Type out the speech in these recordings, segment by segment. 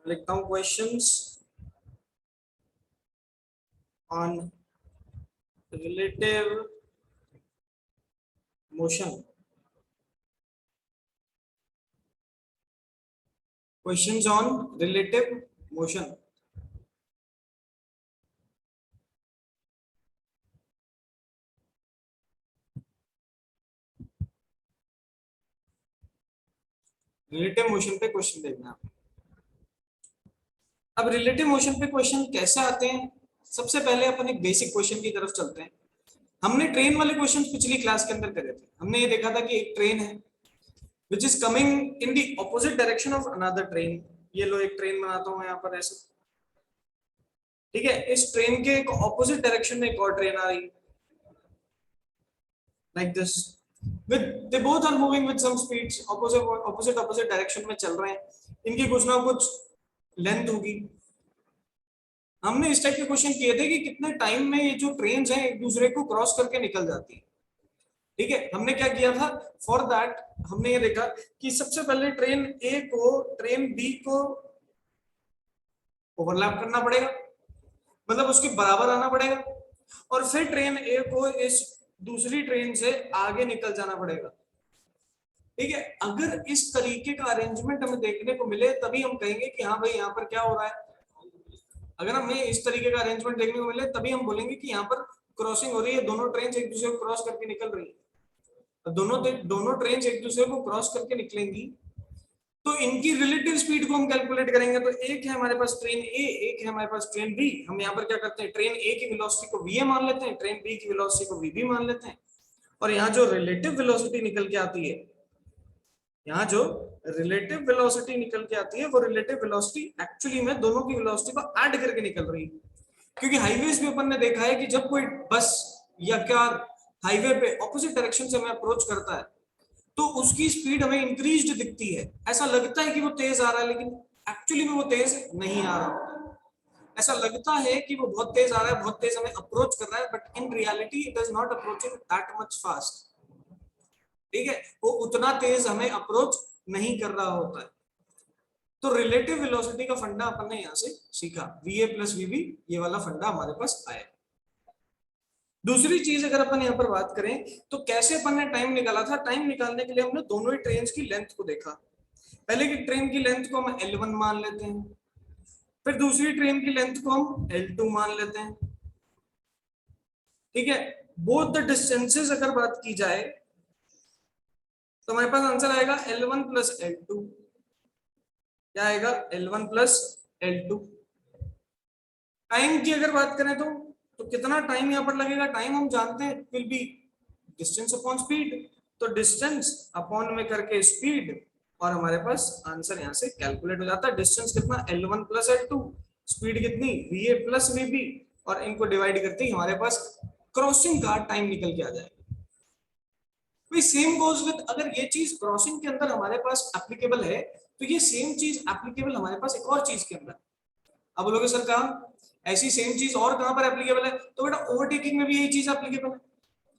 लिखता हूं questions on relative motion. Questions on relative motion. Relative motion पे question देखना। अब रिलेटिव मोशन पे क्वेश्चन कैसे आते हैं, सबसे पहले अपन एक बेसिक क्वेश्चन की तरफ चलते हैं। हमने ट्रेन वाले क्वेश्चन पिछली क्लास के अंदर करे थे। हमने ये देखा था कि एक ट्रेन है which is coming in the opposite direction of another train. ये लो एक ट्रेन बनाता हूं यहाँ पर ऐसे, ठीक है। इस ट्रेन के एक ऑपोजिट डायरेक्शन में एक और ट्रेन आ रही like this, with they both are moving with some speeds, opposite direction में चल रहे हैं। इनकी कुछ ना कुछ लेंथ होगी। हमने इस टाइप के क्वेश्चन किए थे कि कितने टाइम में ये जो ट्रेन हैं एक दूसरे को क्रॉस करके निकल जाती है, ठीक है। हमने क्या किया था, फॉर दैट हमने ये देखा कि सबसे पहले ट्रेन ए को ट्रेन बी को ओवरलैप करना पड़ेगा, मतलब उसके बराबर आना पड़ेगा, और फिर ट्रेन ए को इस दूसरी ट्रेन से आगे निकल जाना पड़ेगा, ठीक है। अगर इस तरीके का अरेंजमेंट हमें देखने को मिले तभी हम कहेंगे कि हाँ भाई यहाँ पर क्या हो रहा है। अगर हमें इस तरीके का अरेंजमेंट देखने को मिले तभी हम बोलेंगे कि यहाँ पर क्रॉसिंग हो रही है, दोनों ट्रेन एक दूसरे को क्रॉस करके निकल रही है। दोनों ट्रेन एक दूसरे को क्रॉस करके निकलेंगी तो इनकी रिलेटिव स्पीड को हम कैलकुलेट करेंगे। तो एक है हमारे पास ट्रेन ए, एक है हमारे पास ट्रेन बी। हम यहाँ पर क्या करते हैं, ट्रेन ए की वेलोसिटी को वी मान लेते हैं, ट्रेन बी की वेलोसिटी को वी मान लेते हैं, और यहाँ जो रिलेटिव वेलोसिटी निकल के आती है, यहाँ जो रिलेटिव वेलोसिटी निकल के आती है वो रिलेटिव वेलोसिटी एक्चुअली में दोनों की वेलोसिटी को ऐड करके निकल रही है। क्योंकि हाईवेज पे अपन ने देखा है कि जब कोई बस या कार हाईवे पे ऑपोजिट डायरेक्शन से हमें अप्रोच करता है तो उसकी स्पीड हमें इंक्रीज्ड दिखती है। ऐसा लगता है कि वो तेज आ रहा है, लेकिन एक्चुअली में वो तेज नहीं आ रहा। ऐसा लगता है कि वो बहुत तेज आ रहा है, बहुत तेज हमें अप्रोच कर रहा है, but in reality it is not approaching that much fast, ठीक है। वो उतना तेज हमें अप्रोच नहीं कर रहा होता है। तो रिलेटिव वेलोसिटी का फंडा अपन ने यहां से सीखा, वी ए प्लस वीबी, ये वाला फंडा हमारे पास आया। दूसरी चीज अगर अपन यहाँ पर बात करें तो कैसे अपन ने टाइम निकाला था। टाइम निकालने के लिए हमने दोनों ही ट्रेन की लेंथ को देखा। पहले की ट्रेन की लेंथ को हम L1 मान लेते हैं, फिर दूसरी ट्रेन की लेंथ को हम L2 मान लेते हैं, ठीक है। बोथ द डिस्टेंसेस अगर बात की जाए तो हमारे पास आंसर आएगा L1 प्लस L2। क्या आएगा, L1 प्लस L2। टाइम की अगर बात करें तो कितना टाइम यहाँ पर लगेगा, टाइम हम जानते हैं will be distance upon speed. तो डिस्टेंस अपॉन में करके स्पीड, और हमारे पास आंसर यहाँ से कैलकुलेट हो जाता है। डिस्टेंस कितना, L1 प्लस L2, स्पीड कितनी, VA प्लस VB, और इनको डिवाइड करते ही हमारे पास क्रॉसिंग का टाइम निकल के आ जाएगा। भाई सेम गोज विद, अगर ये चीज क्रॉसिंग के अंदर हमारे पास एप्लीकेबल है तो ये सेम चीज एप्लीकेबल हमारे पास एक और चीज के अंदर। अब बोलोगे सर कहाँ, ऐसी सेम चीज और कहां पर एप्लीकेबल है, तो बेटा ओवरटेकिंग में भी यही चीज एप्लीकेबल है,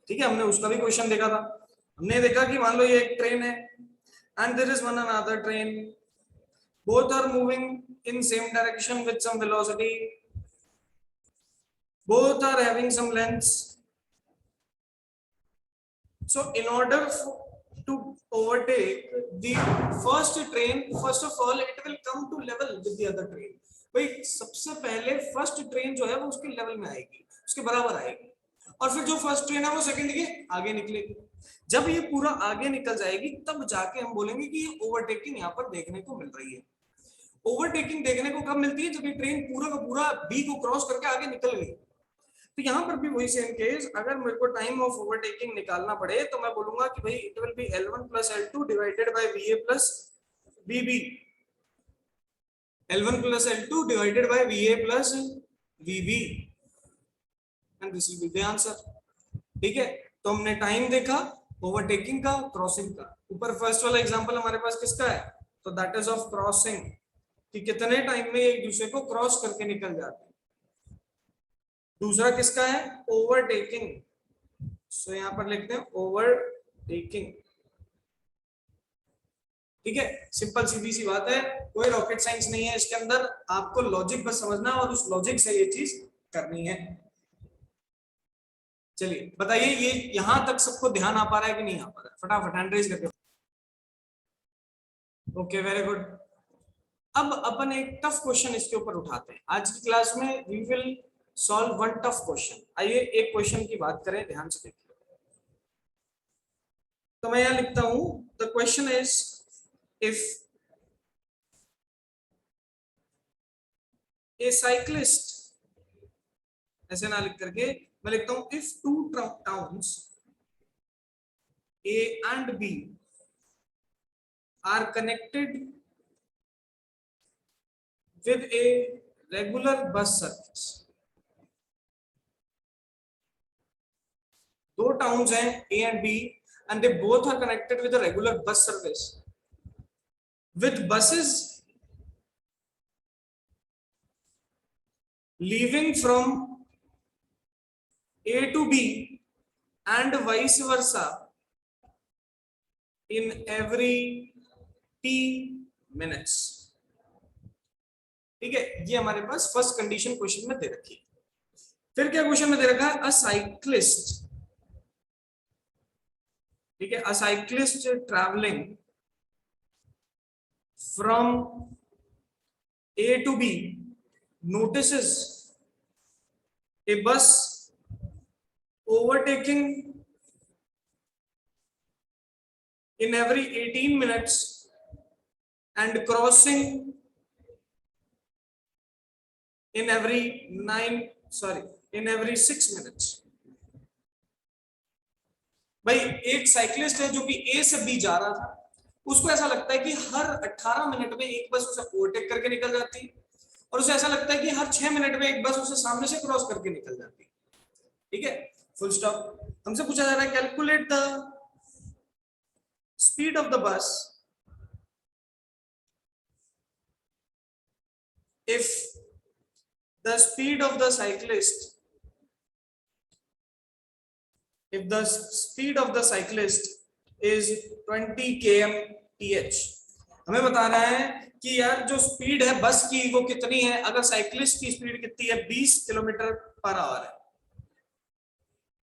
ठीक है। हमने उसका भी क्वेश्चन देखा था। हमने देखा कि मान लो ये एक ट्रेन है and there is one another train, both are moving in same direction with some velocity, both are having some lengths. So in order to overtake the first train, first of all it will come to level with the other train। भाई सबसे पहले first train जो है वो उसके level में आएगी, उसके बराबर आएगी, और फिर जो फर्स्ट ट्रेन है वो सेकंड के आगे निकलेगी। जब ये पूरा आगे निकल जाएगी तब जाके हम बोलेंगे कि ये ओवरटेकिंग यहाँ पर देखने को मिल रही है। ओवरटेकिंग देखने को कब मिलती है, जब ये ट्रेन पूरा का पूरा बी को क्रॉस करके आगे निकल गई। तो यहाँ पर भी वही सेम केस, अगर मेरे को टाइम ऑफ ओवरटेकिंग निकालना पड़े तो मैं बोलूंगा कि भाई it will be L1 plus L2 divided by VA plus VB। L1 plus L2 divided by VA plus VB, and this will be the answer, ठीक है। तो हमने टाइम देखा ओवरटेकिंग का, क्रॉसिंग का। ऊपर फर्स्ट वाला एग्जांपल हमारे पास किसका है, तो दैट इज ऑफ क्रॉसिंग, कि कितने टाइम में एक दूसरे को क्रॉस करके निकल जाते हैं। दूसरा किसका है, ओवरटेकिंग। सो यहां पर लिखते हैं ओवरटेकिंग। ठीक है, सिंपल सीधी सी बात है, कोई रॉकेट साइंस नहीं है इसके अंदर, आपको लॉजिक बस समझना और उस लॉजिक से ये चीज करनी है। चलिए बताइए, ये यहां तक सबको ध्यान आ पा रहा है कि नहीं आ पा रहा है? फटाफट हैंड रेज करके। Okay, very good. अब अपन एक टफ क्वेश्चन इसके ऊपर उठाते हैं आज की क्लास में। We will solve one tough question. आइए एक क्वेश्चन की बात करें, ध्यान से देखिए। तो मैं यहां लिखता हूं, the question is, if a cyclist, ऐसे ना लिख करके मैं लिखता हूं, if two towns A and B are connected with a regular bus service। दो टाउन्स हैं A and B and they both are connected with a regular bus service with buses leaving from A to B and vice versa in every t minutes। ठीक है, ये हमारे पास first condition question में दे रखी है। फिर क्या क्वेश्चन में दे रखा है, अ साइक्लिस्ट, ठीक है, अ cyclist travelling from A to B notices a bus overtaking in every 18 minutes and crossing in every 6 minutes। भाई एक साइक्लिस्ट है जो कि ए से बी जा रहा था, उसको ऐसा लगता है कि हर 18 मिनट में एक बस उसे ओवरटेक करके निकल जाती है, और उसे ऐसा लगता है कि हर 6 मिनट में एक बस उसे सामने से क्रॉस करके निकल जाती है। ठीक है, फुल स्टॉप। हमसे पूछा जा रहा है, calculate the speed of the bus if the speed of the cyclist is 20 km/h। हमें बता रहा है कि यार जो स्पीड है बस की वो कितनी है, अगर साइक्लिस्ट की स्पीड कितनी है, 20 किलोमीटर पर आवर है।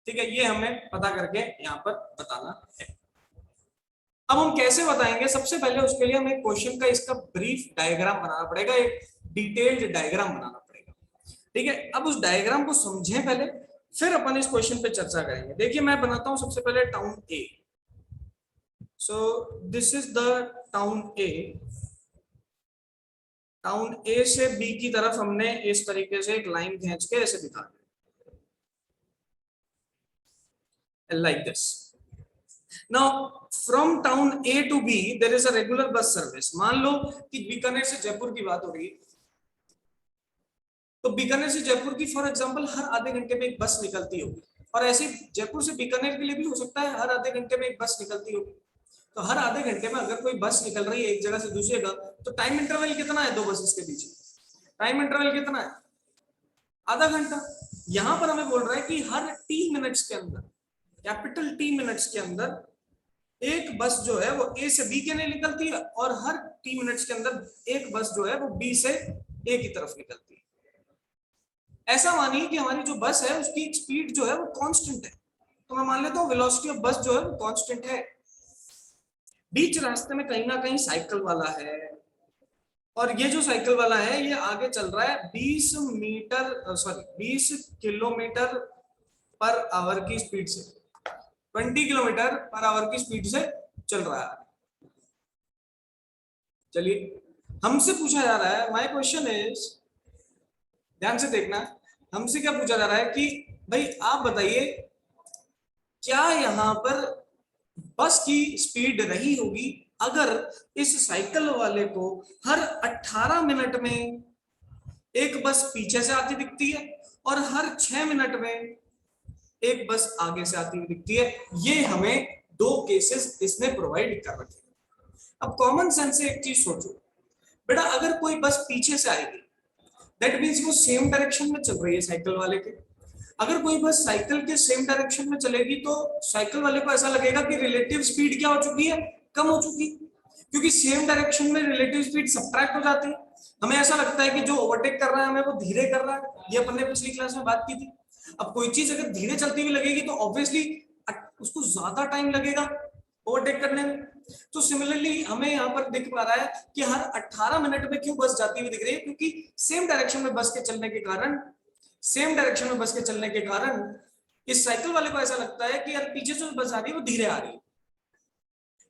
ठीक है, ये हमें पता करके यहाँ पर बताना है। अब हम कैसे बताएंगे, सबसे पहले उसके लिए हमें क्वेश्चन का इसका ब्रीफ डायग्राम बनाना पड़ेगा, एक डिटेल्ड डायग्राम बनाना पड़ेगा। ठीक है, अब उस डायग्राम को समझें पहले, फिर अपन इस क्वेश्चन पे चर्चा करेंगे। देखिए मैं बनाता हूं सबसे पहले town A. So this is the town A. Town A से बी की तरफ हमने इस तरीके से एक लाइन खींच के ऐसे दिखा दिया, like this। Now from town A to B there is a regular bus service। मान लो कि बीकानेर से जयपुर की बात हो रही है, तो बीकानेर से जयपुर की फॉर एग्जांपल हर आधे घंटे में एक बस निकलती होगी, और ऐसे जयपुर से बीकानेर के लिए भी हो सकता है हर आधे घंटे में एक बस निकलती होगी। तो हर आधे घंटे में अगर कोई बस निकल रही है एक जगह से दूसरी जगह, तो टाइम इंटरवल कितना है दो बसेस के बीच? टाइम इंटरवल कितना है? आधा घंटा। यहां पर हमें बोल रहा है कि हर टी मिनट्स के अंदर, कैपिटल टी मिनट्स के अंदर एक बस जो है वो ए से बी के लिए निकलती है, और हर टी मिनट्स के अंदर एक बस जो है वो बी से ए की तरफ निकलती है। ऐसा मानिए कि हमारी जो बस है उसकी स्पीड जो है वो कांस्टेंट है, तो मैं मान लेता हूँ वेलोसिटी ऑफ बस जो है वो कांस्टेंट है। बीच रास्ते में कहीं ना कहीं साइकिल वाला है, और ये जो साइकिल वाला है ये आगे चल रहा है 20 किलोमीटर पर आवर की स्पीड से, 20 किलोमीटर पर आवर की स्पीड से चल रहा है। चलिए हमसे पूछा जा रहा है, माय क्वेश्चन इज, ध्यान से देखना, हमसे क्या पूछा जा रहा है कि भाई आप बताइए क्या यहां पर बस की स्पीड रही होगी अगर इस साइकिल वाले को हर 18 मिनट में एक बस पीछे से आती दिखती है और हर 6 मिनट में एक बस आगे से आती हुई दिखती है। ये हमें दो केसेस इसने प्रोवाइड कर रखे। अब कॉमन सेंस से एक चीज सोचो बेटा, अगर कोई बस पीछे से आएगी दैट मींस वो सेम डायरेक्शन में चल रही है साइकिल वाले के। अगर कोई बस साइकिल के सेम डायरेक्शन में चलेगी तो साइकिल वाले को ऐसा लगेगा कि रिलेटिव स्पीड क्या हो चुकी है, कम हो चुकी। क्योंकि सेम डायरेक्शन में रिलेटिव स्पीड सब्ट्रैक्ट हो जाती है। हमें ऐसा लगता है कि जो ओवरटेक कर रहा है हमें वो धीरे कर रहा है, ये अपन ने पिछली क्लास में बात की थी। अब कोई चीज अगर धीरे चलती हुई लगेगी तो ऑब्वियसली उसको ज्यादा टाइम लगेगा ओवरटेक करने में। तो सिमिलरली हमें यहाँ पर दिख पा रहा है कि हर 18 मिनट में क्यों बस जाती हुई दिख रही है, क्योंकि सेम डायरेक्शन में बस के चलने के कारण, सेम डायरेक्शन में बस के चलने के कारण इस साइकिल वाले को ऐसा लगता है कि यार पीछे जो बस आ रही है वो धीरे आ रही है,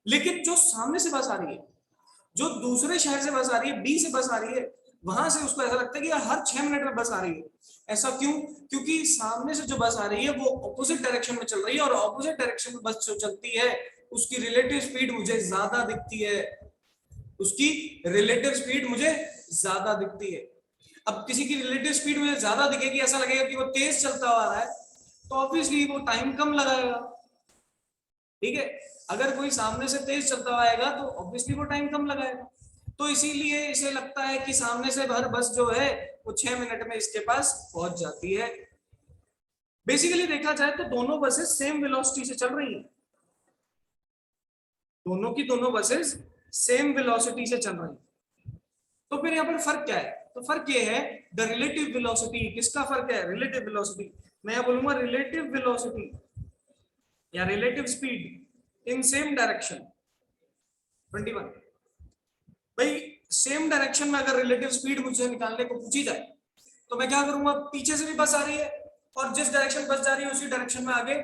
लेकिन जो सामने से बस आ रही है, जो दूसरे शहर से बस आ रही है, बी से बस आ रही है, वहां से उसको ऐसा लगता है कि यार हर 6 मिनट में बस आ रही है। ऐसा क्यों? क्योंकि सामने से जो बस आ रही है वो ऑपोजिट डायरेक्शन में चल रही है, और ऑपोजिट डायरेक्शन में बस जो चलती है उसकी रिलेटिव स्पीड मुझे ज्यादा दिखती है, उसकी रिलेटिव स्पीड मुझे ज्यादा दिखती है। अब किसी की रिलेटिव स्पीड मुझे ज्यादा दिखेगी, ऐसा लगेगा कि वो तेज चलता हुआ है, तो ऑब्वियसली वो टाइम कम लगाएगा। ठीक है, अगर कोई सामने से तेज चलता हुआ आएगा तो ऑब्वियसली वो टाइम कम लगाएगा। तो इसीलिए इसे लगता है कि सामने से हर बस जो है वो 6 मिनट में इसके पास पहुंच जाती है। बेसिकली देखा जाए तो दोनों बसेस सेम वेलोसिटी से चल रही हैं, दोनों की दोनों बसेस सेम वेलोसिटी से चल रही हैं। तो फिर यहाँ पर फर्क क्या है? तो फर्क ये है द रिलेटिव वेलोसिटी। किसका फर्क है? Relative velocity. मैं यहाँ बोलूंगा रिलेटिव वेलोसिटी या relative speed in same direction. 21 भाई, सेम डायरेक्शन में अगर रिलेटिव स्पीड मुझे निकालने को पूछी जाए तो मैं क्या करूंगा? पीछे से भी बस आ रही है और जिस डायरेक्शन बस जा रही है उसी डायरेक्शन में आगे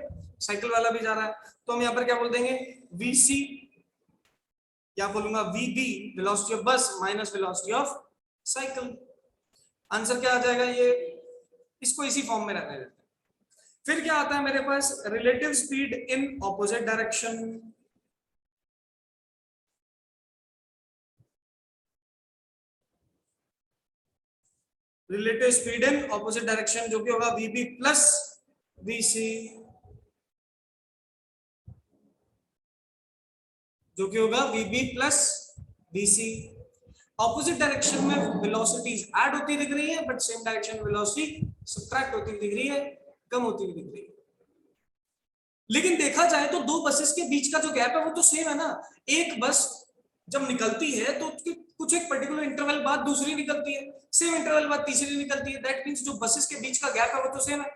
साइकिल वाला भी जा रहा है, तो हम यहाँ पर क्या बोल देंगे? वीसी, या बोलूंगा वीबी, वेलोसिटी ऑफ बस minus velocity of cycle. Answer क्या आ जाएगा? ये इसको इसी फॉर्म में रहने देते हैं। फिर क्या आता है मेरे पास? Relative speed in opposite direction. Relative speed in opposite direction जो कि होगा वीबी प्लस वीसी, जो कि होगा VB plus VC. Opposite direction में वेलोसिटीज ऐड होती दिख रही है, बट सेम डायरेक्शन में वेलोसिटी सब्ट्रैक्ट होती दिख रही है, कम होती हुई दिख रही है। लेकिन देखा जाए तो दो बसेस के बीच का जो गैप है वो तो सेम है ना। एक बस जब निकलती है तो उसके कुछ एक पर्टिकुलर इंटरवल बाद दूसरी निकलती है, सेम इंटरवल बाद तीसरी निकलती है। दैट मींस जो बसेस के बीच का गैप है वो तो सेम है।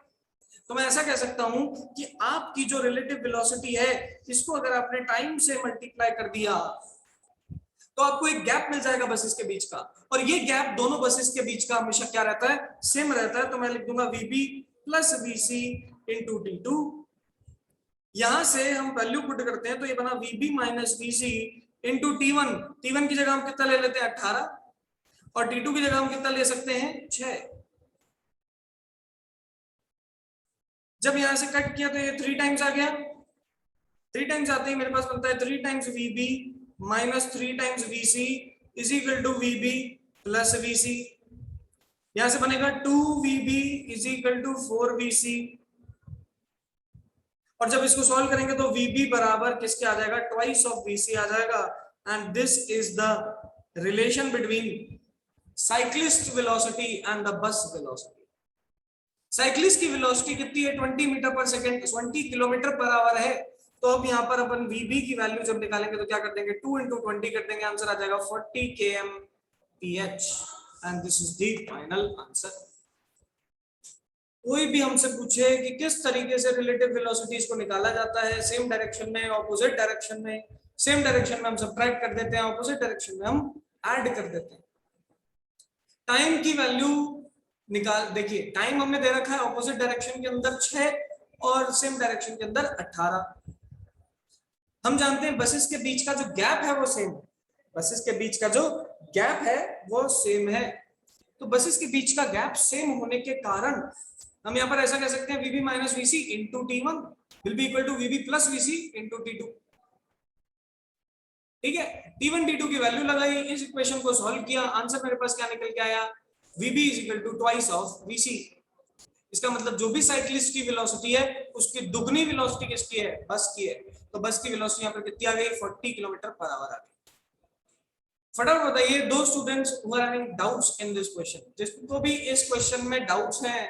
तो मैं ऐसा कह सकता हूं कि आपकी जो रिलेटिव वेलोसिटी है इसको अगर आपने टाइम से मल्टीप्लाई कर दिया तो आपको एक गैप मिल जाएगा बसेस के बीच का, और ये गैप दोनों बसेस के बीच का हमेशा क्या रहता है? सेम रहता है। तो मैं लिख दूंगा VB plus VC into T two. यहां से हम वैल्यू पुट करते हैं तो ये बना वीबी माइनस वीसी इंटू टी1। टी1 की जगह हम कितना ले लेते हैं? 18, और टी2 की जगह हम कितना ले सकते हैं? 6। जब यहां से कट किया तो ये 3 टाइम्स आ गया। 3 टाइम्स आते ही मेरे पास बनता है 3 times VB minus 3 times VC is equal to VB plus VC. यहां से बनेगा 2VB is equal to 4VC। और जब इसको सॉल्व करेंगे तो VB बराबर किसके आ जाएगा? ट्वाइस ऑफ VC आ जाएगा। And this is the relation between cyclist velocity and the bus velocity. Cyclist की वेलोसिटी कितनी है? 20 मीटर पर सेकेंड, 20 किलोमीटर पर आवर है। तो अब यहाँ पर अपन VB की वैल्यू जब निकालेंगे तो क्या कर देंगे? 2 इंटू 20 कर देंगे, आंसर आ जाएगा 40 kmph। And this is the final answer. कोई भी हमसे पूछे कि किस तरीके से रिलेटिव वेलोसिटीज को निकाला जाता है, सेम डायरेक्शन में, ऑपोजिट डायरेक्शन में, सेम डायरेक्शन में हम सब्ट्रैक्ट कर देते हैं, ऑपोजिट डायरेक्शन में हम ऐड कर देते हैं। टाइम की वैल्यू निकाल, देखिए टाइम हमने दे रखा है ऑपोजिट डायरेक्शन के अंदर 6 और सेम डायरेक्शन के अंदर 18। हम जानते हैं बसेस के बीच का जो गैप है वो सेम है, बसेस के बीच का जो गैप है वो सेम है। तो बसेस के बीच का गैप सेम होने के कारण हम यहाँ पर ऐसा कह सकते हैं VB minus VC into T1 will be equal to VB plus VC into T2। ठीक है, T1 T2 की वैल्यू लगाई, इस इक्वेशन को सॉल्व किया, आंसर मेरे पास क्या निकल के आया? VB is equal to twice of VC। इसका मतलब जो भी साइक्लिस्ट की वेलोसिटी है उसकी दुगनी वेलोसिटी किसकी है? बस की है। तो बस की वेलोसिटी यहाँ पर कितनी आ गई? 40 किलोमीटर पर आवर आ गई। फटाफट बताइए, दो students who are having doubts in this question, जिसको भी इस क्वेश्चन में डाउट्स हैं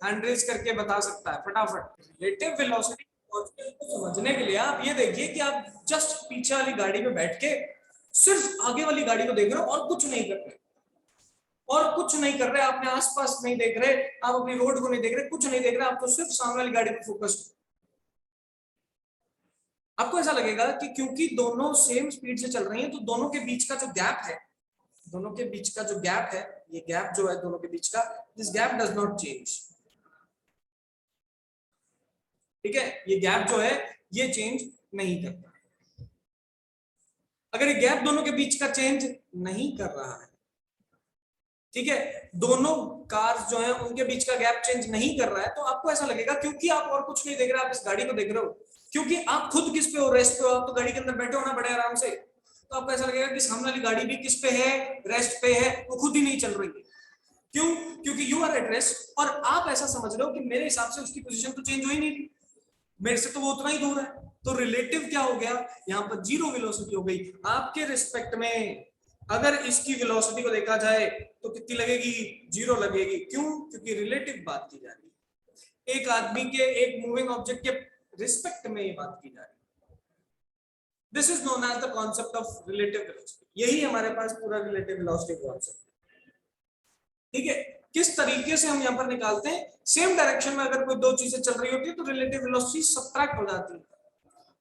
हैंड रेज करके बता सकता है फटाफट। रिलेटिव वेलोसिटी को समझने के लिए आप ये देखिए कि आप जस्ट पीछे वाली गाड़ी में बैठ के सिर्फ आगे वाली गाड़ी को देख रहे हो और कुछ नहीं कर रहे, और कुछ नहीं कर रहे, अपने आसपास नहीं देख रहे, आप अपनी रोड को नहीं देख रहे, कुछ नहीं देख रहे, आप तो सिर्फ सामने वाली गाड़ी पर फोकस। आपको ऐसा लगेगा कि क्योंकि दोनों सेम स्पीड से चल रही हैं तो दोनों के बीच का जो गैप है, दोनों के बीच का जो गैप है, ये गैप जो है दोनों के बीच का, this gap does not change. ठीक है, ये गैप जो है ये चेंज नहीं करता। अगर ये गैप दोनों के बीच का चेंज नहीं कर रहा है, ठीक है, दोनों कार्स जो है उनके बीच का गैप चेंज नहीं कर रहा है, तो आपको ऐसा लगेगा क्योंकि आप और कुछ नहीं देख रहे, आप इस गाड़ी को देख रहे हो, क्योंकि आप खुद किस पे हो, रेस्ट पे हो, आप तो गाड़ी के अंदर बैठे हो ना बड़े आराम से, तो आपको ऐसा लगेगा कि सामने वाली गाड़ी भी किस पे है, रेस्ट पे है, वो खुद ही नहीं चल रही है। क्यों? क्योंकि यू आर एट रेस्ट, और आप ऐसा समझ रहे हो कि मेरे हिसाब से उसकी पोजीशन तो चेंज हो ही नहीं रही, मेरे से तो वो उतना ही दूर है, तो रिलेटिव क्या हो गया, यहाँ पर जीरो वेलोसिटी हो गई आपके रिस्पेक्ट में। अगर इसकी वेलोसिटी को देखा जाए तो कितनी लगेगी, जीरो लगेगी। क्यों? क्योंकि रिलेटिव बात की जा रही है, एक आदमी के, एक मूविंग ऑब्जेक्ट के रिस्पेक्ट में ये बात की जा रही है। This is known as the concept of relative velocity, यही हमारे पास पूरा रिलेटिव वेलोसिटी कॉन्सेप्ट। ठीक है, किस तरीके से हम यहाँ पर निकालते हैं, सेम डायरेक्शन में अगर कोई दो चीजें चल रही होती है तो रिलेटिव वेलोसिटी सब्ट्रैक्ट हो जाती है।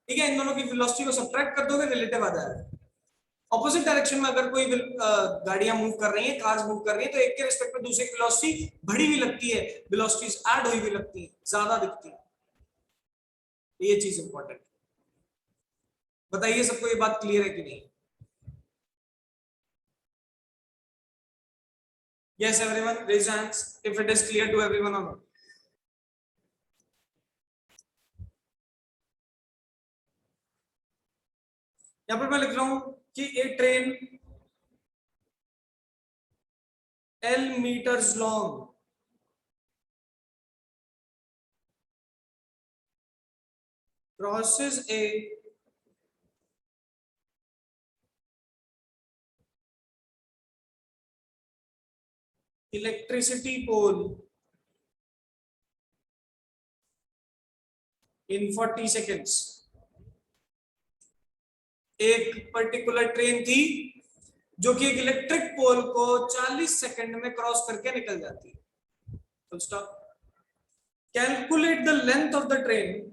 ठीक है, इन दोनों की वेलोसिटी को सब्ट्रैक्ट कर दोगे, रिलेटिव आ जाएगा। ऑपोजिट डायरेक्शन में अगर कोई गाड़ियां मूव कर रही हैं, कार्स मूव कर रही हैं, तो एक के रिस्पेक्ट में दूसरे की वेलोसिटी बढ़ी हुई लगती है, वेलोसिटीज ऐड हुई हुई लगती है, ज्यादा दिखती है। ये चीज इंपॉर्टेंट। बताइए सबको ये बात क्लियर है कि नहीं? Yes, everyone, raise your hands if it is clear to everyone or not. यहाँ पर मैं लिख रहा हूं कि एक train L meters long crosses a electricity pole in 40 seconds. एक पर्टिकुलर ट्रेन थी जो कि एक इलेक्ट्रिक पोल को 40 सेकंड में क्रॉस करके निकल जाती है। Full stop. Calculate the length of the train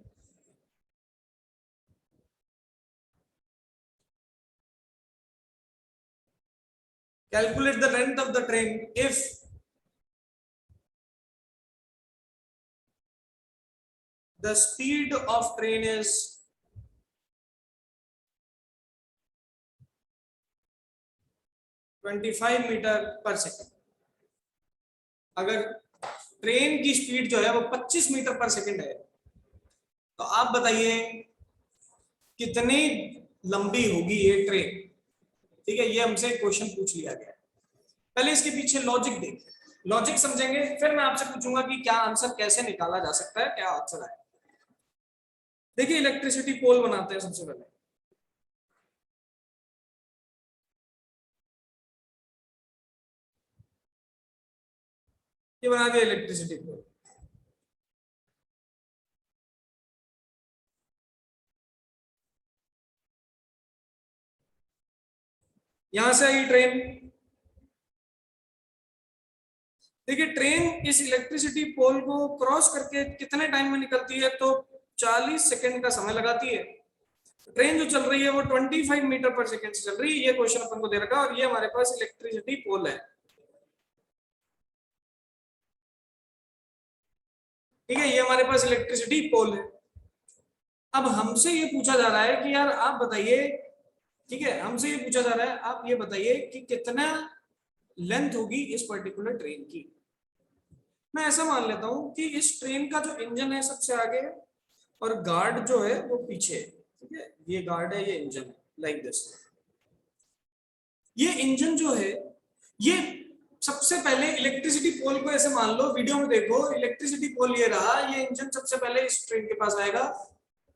calculate the length of the train if the speed of train is 25 metre पर सेकेंड। अगर ट्रेन की स्पीड जो है वो 25 मीटर पर सेकेंड है, तो आप बताइए कितनी लंबी होगी ये ट्रेन। ठीक है, ये हमसे क्वेश्चन पूछ लिया गया। पहले इसके पीछे लॉजिक देखिए, लॉजिक समझेंगे, फिर मैं आपसे पूछूंगा कि क्या आंसर कैसे निकाला जा सकता है, क्या आंसर आए। देखिए, इलेक्ट्रिसिटी पोल बनाते हैं सबसे पहले। ये बना दिया इलेक्ट्रिसिटी पोल। यहां से आई ट्रेन। देखिए, ट्रेन इस इलेक्ट्रिसिटी पोल को क्रॉस करके कितने टाइम में निकलती है, तो 40 सेकंड का समय लगाती है। ट्रेन जो चल रही है वो 25 मीटर पर सेकंड से चल रही है। ये क्वेश्चन अपन को दे रखा है और ये हमारे पास इलेक्ट्रिसिटी पोल है। ठीक है, ये हमारे पास इलेक्ट्रिसिटी पोल है। अब हमसे ये पूछा जा रहा है कि यार आप बताइए, ठीक है, हमसे ये पूछा जा रहा है आप ये बताइए कि कितना लेंथ होगी इस पर्टिकुलर ट्रेन की। मैं ऐसा मान लेता हूं कि इस ट्रेन का जो इंजन है सबसे आगे है और गार्ड जो है वो पीछे है। ठीक है, ये गार्ड है, ये इंजन है, लाइक दिस। ये इंजन जो है ये सबसे पहले इलेक्ट्रिसिटी पोल को ऐसे मान लो, वीडियो में देखो, इलेक्ट्रिसिटी पोल ये रहा, ये इंजन सबसे पहले इस ट्रेन के पास आएगा,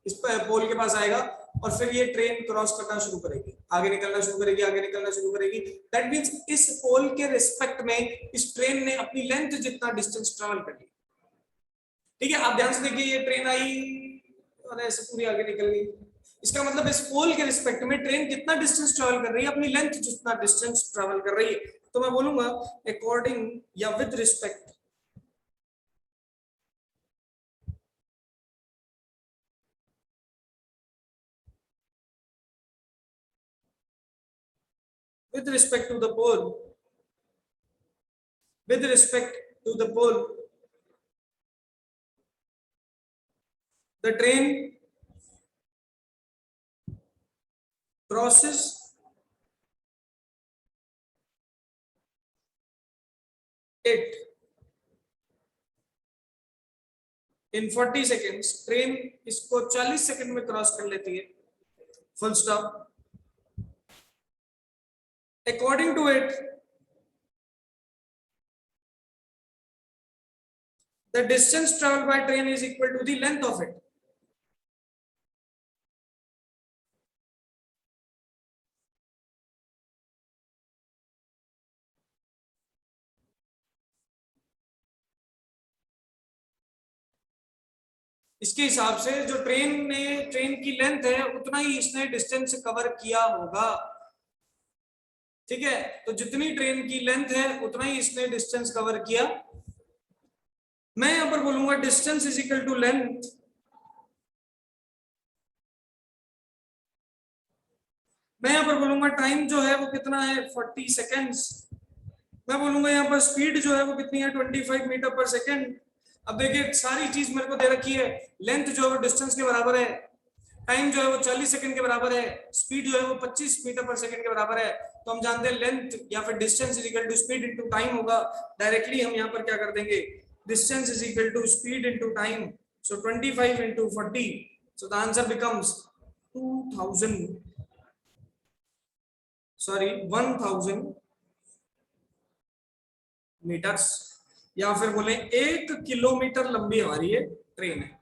इस पोल के पास आएगा, और फिर ये ट्रेन क्रॉस करना शुरू करेगी, आगे निकलना शुरू करेगी, आगे निकलना शुरू करेगी। दैट मींस इस पोल के रिस्पेक्ट में इस ट्रेन ने अपनी लेंथ जितना डिस्टेंस ट्रेवल कर लिया। ठीक है, आप ध्यान से देखिए, ये ट्रेन आई और ऐसे पूरी आगे निकल गई। इसका मतलब इस पोल के रिस्पेक्ट में ट्रेन कितना डिस्टेंस ट्रेवल कर रही है, अपनी लेंथ जितना डिस्टेंस ट्रेवल कर रही है। तो मैं बोलूंगा अकॉर्डिंग या with respect with respect to the pole, with respect to the pole, the train crosses it in 40 seconds। Train इसको 40 सेकंड में क्रॉस कर लेती है, full stop. According to it the distance traveled by train is equal to the length of it। इसके हिसाब से जो train की लेंथ है उतना ही इसने डिस्टेंस कवर किया होगा। ठीक है, तो जितनी ट्रेन की लेंथ है उतना ही इसने डिस्टेंस कवर किया। मैं यहां पर बोलूंगा distance is equal to length. मैं यहां पर बोलूंगा टाइम जो है वो कितना है 40 सेकेंड्स। मैं बोलूंगा यहाँ पर स्पीड जो है वो कितनी है 25 मीटर पर सेकेंड। अब देखिए सारी चीज मेरे को दे रखी है, लेंथ जो है वो डिस्टेंस के बराबर है, टाइम जो है वो 40 सेकंड के बराबर है, स्पीड जो है वो 25 मीटर पर सेकंड के बराबर है। तो हम जानते हैं लेंथ या फिर distance is equal to speed into time होगा। डायरेक्टली हम यहाँ पर क्या कर देंगे, distance is equal to speed into time. So 25 into 40, so the answer becomes 1000 metres, या फिर बोले 1 किलोमीटर लंबी हमारी ये ट्रेन है।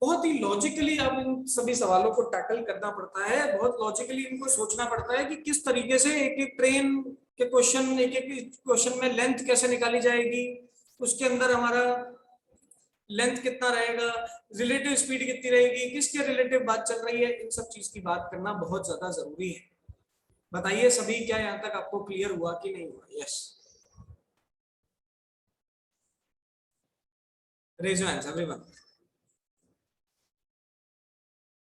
बहुत ही लॉजिकली अब इन सभी सवालों को टैकल करना पड़ता है, बहुत लॉजिकली इनको सोचना पड़ता है कि किस तरीके से एक एक ट्रेन के क्वेश्चन, एक एक क्वेश्चन में लेंथ कैसे निकाली जाएगी, उसके अंदर हमारा लेंथ कितना रहेगा, रिलेटिव स्पीड कितनी रहेगी, किसके रिलेटिव बात चल रही है, इन सब चीज की बात करना बहुत ज्यादा जरूरी है। बताइए सभी, क्या यहाँ तक आपको क्लियर हुआ कि नहीं हुआ? Yes, raise your hands everyone.